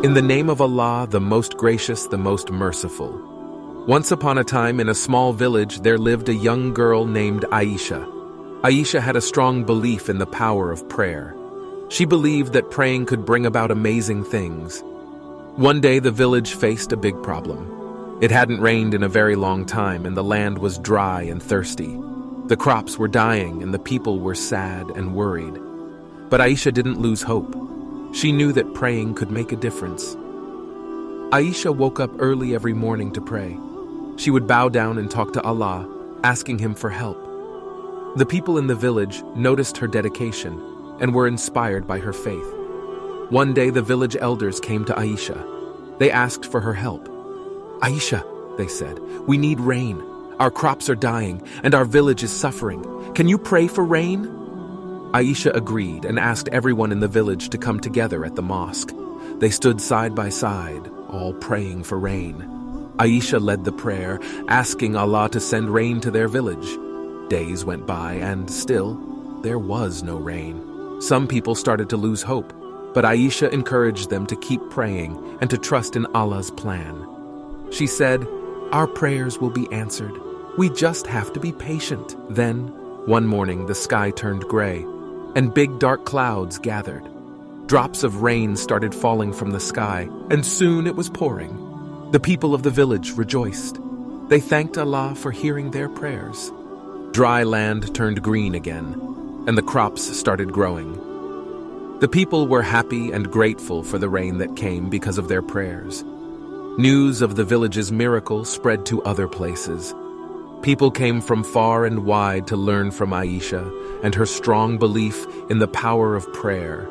In the name of Allah, the most gracious, the most merciful. Once upon a time, in a small village, there lived a young girl named Aisha. Aisha had a strong belief in the power of prayer. She believed that praying could bring about amazing things. One day, the village faced a big problem. It hadn't rained in a very long time, and the land was dry and thirsty. The crops were dying, and the people were sad and worried. But Aisha didn't lose hope. She knew that praying could make a difference. Aisha woke up early every morning to pray. She would bow down and talk to Allah, asking Him for help. The people in the village noticed her dedication and were inspired by her faith. One day, the village elders came to Aisha. They asked for her help. "Aisha," they said, "we need rain. Our crops are dying, and our village is suffering. Can you pray for rain?" Aisha agreed and asked everyone in the village to come together at the mosque. They stood side by side, all praying for rain. Aisha led the prayer, asking Allah to send rain to their village. Days went by, and still, there was no rain. Some people started to lose hope, but Aisha encouraged them to keep praying and to trust in Allah's plan. She said, "Our prayers will be answered. We just have to be patient." Then, one morning, the sky turned gray, and big dark clouds gathered. Drops of rain started falling from the sky, and soon it was pouring. The people of the village rejoiced. They thanked Allah for hearing their prayers. Dry land turned green again, and the crops started growing. The people were happy and grateful for the rain that came because of their prayers. News of the village's miracle spread to other places. People came from far and wide to learn from Aisha and her strong belief in the power of prayer.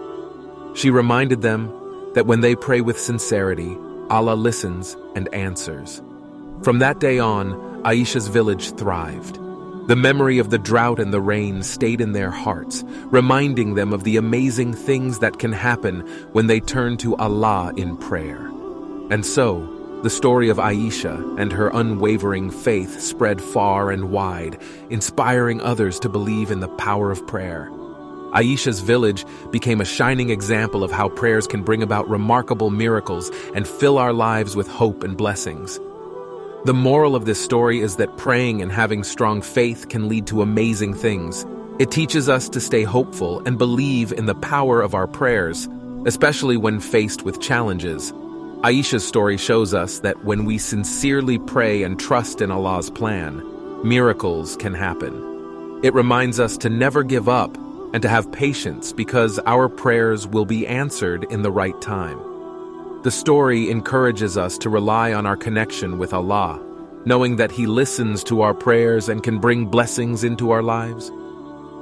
She reminded them that when they pray with sincerity, Allah listens and answers. From that day on, Aisha's village thrived. The memory of the drought and the rain stayed in their hearts, reminding them of the amazing things that can happen when they turn to Allah in prayer. And so, the story of Aisha and her unwavering faith spread far and wide, inspiring others to believe in the power of prayer. Aisha's village became a shining example of how prayers can bring about remarkable miracles and fill our lives with hope and blessings. The moral of this story is that praying and having strong faith can lead to amazing things. It teaches us to stay hopeful and believe in the power of our prayers, especially when faced with challenges. Aisha's story shows us that when we sincerely pray and trust in Allah's plan, miracles can happen. It reminds us to never give up and to have patience because our prayers will be answered in the right time. The story encourages us to rely on our connection with Allah, knowing that He listens to our prayers and can bring blessings into our lives.